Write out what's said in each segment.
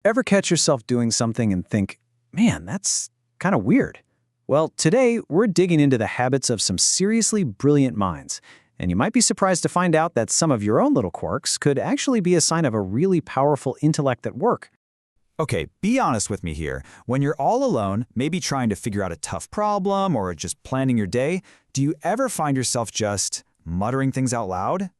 Ever catch yourself doing something and think, man, that's kind of weird? Well, today we're digging into the habits of some seriously brilliant minds. And you might be surprised to find out that some of your own little quirks could actually be a sign of a really powerful intellect at work. Okay, be honest with me here. When you're all alone, maybe trying to figure out a tough problem or just planning your day, do you ever find yourself just muttering things out loud?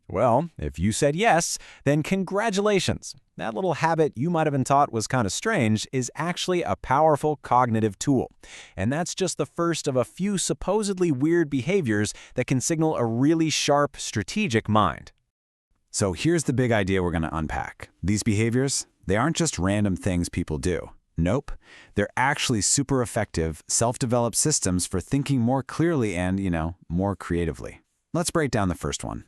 Well, if you said yes, then congratulations. That little habit you might have been taught was kind of strange is actually a powerful cognitive tool. And that's just the first of a few supposedly weird behaviors that can signal a really sharp, strategic mind. So here's the big idea we're going to unpack. These behaviors, they aren't just random things people do. Nope. They're actually super effective, self-developed systems for thinking more clearly and, more creatively. Let's break down the first one.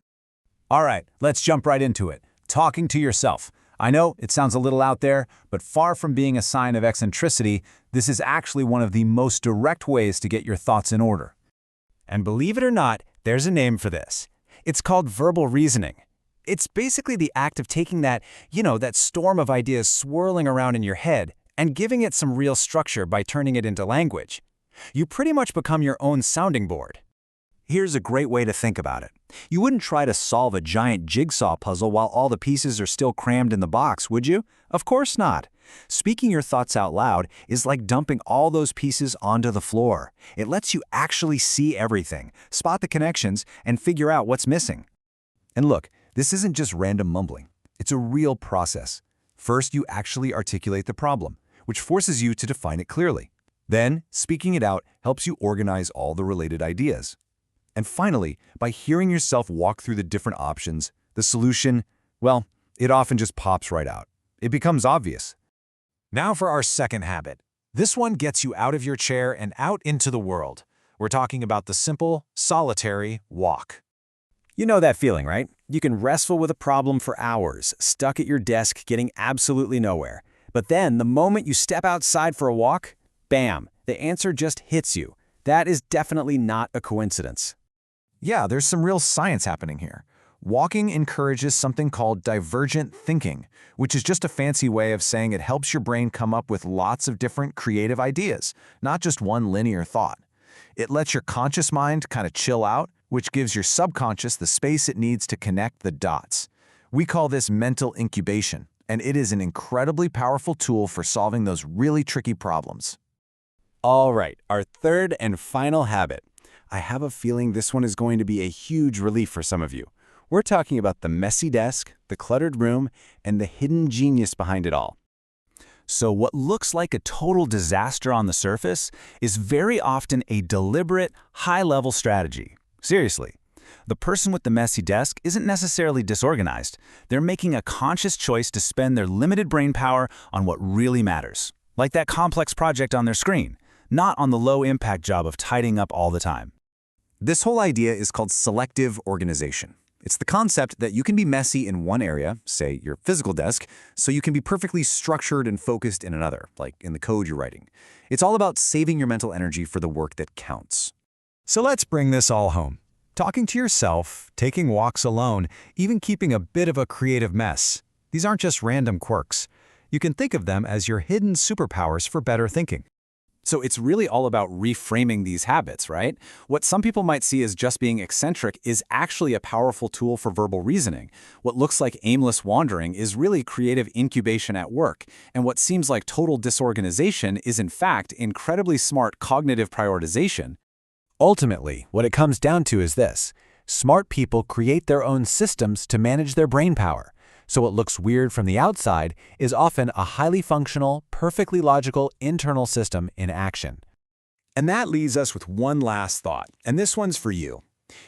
All right, let's jump right into it. Talking to yourself. I know it sounds a little out there, but far from being a sign of eccentricity, this is actually one of the most direct ways to get your thoughts in order. And believe it or not, there's a name for this. It's called verbal reasoning. It's basically the act of taking that storm of ideas swirling around in your head and giving it some real structure by turning it into language. You pretty much become your own sounding board. Here's a great way to think about it. You wouldn't try to solve a giant jigsaw puzzle while all the pieces are still crammed in the box, would you? Of course not. Speaking your thoughts out loud is like dumping all those pieces onto the floor. It lets you actually see everything, spot the connections, and figure out what's missing. And look, this isn't just random mumbling. It's a real process. First, you actually articulate the problem, which forces you to define it clearly. Then, speaking it out helps you organize all the related ideas. And finally, by hearing yourself walk through the different options, the solution, well, it often just pops right out. It becomes obvious. Now for our second habit. This one gets you out of your chair and out into the world. We're talking about the simple, solitary walk. You know that feeling, right? You can wrestle with a problem for hours, stuck at your desk getting absolutely nowhere. But then, the moment you step outside for a walk, bam, the answer just hits you. That is definitely not a coincidence. Yeah, there's some real science happening here. Walking encourages something called divergent thinking, which is just a fancy way of saying it helps your brain come up with lots of different creative ideas, not just one linear thought. It lets your conscious mind kind of chill out, which gives your subconscious the space it needs to connect the dots. We call this mental incubation, and it is an incredibly powerful tool for solving those really tricky problems. All right, our third and final habit. I have a feeling this one is going to be a huge relief for some of you. We're talking about the messy desk, the cluttered room, and the hidden genius behind it all. So what looks like a total disaster on the surface is very often a deliberate, high-level strategy. Seriously. The person with the messy desk isn't necessarily disorganized. They're making a conscious choice to spend their limited brain power on what really matters, like that complex project on their screen, not on the low-impact job of tidying up all the time. This whole idea is called selective organization. It's the concept that you can be messy in one area, say your physical desk, so you can be perfectly structured and focused in another, like in the code you're writing. It's all about saving your mental energy for the work that counts. So let's bring this all home. Talking to yourself, taking walks alone, even keeping a bit of a creative mess. These aren't just random quirks. You can think of them as your hidden superpowers for better thinking. So it's really all about reframing these habits, right? What some people might see as just being eccentric is actually a powerful tool for verbal reasoning. What looks like aimless wandering is really creative incubation at work. And what seems like total disorganization is in fact incredibly smart cognitive prioritization. Ultimately, what it comes down to is this. Smart people create their own systems to manage their brain power. So what looks weird from the outside is often a highly functional, perfectly logical internal system in action. And that leaves us with one last thought, and this one's for you.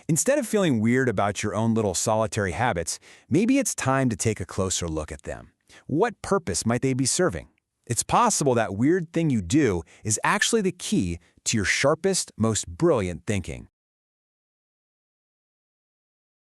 Instead of feeling weird about your own little solitary habits, maybe it's time to take a closer look at them. What purpose might they be serving? It's possible that weird thing you do is actually the key to your sharpest, most brilliant thinking.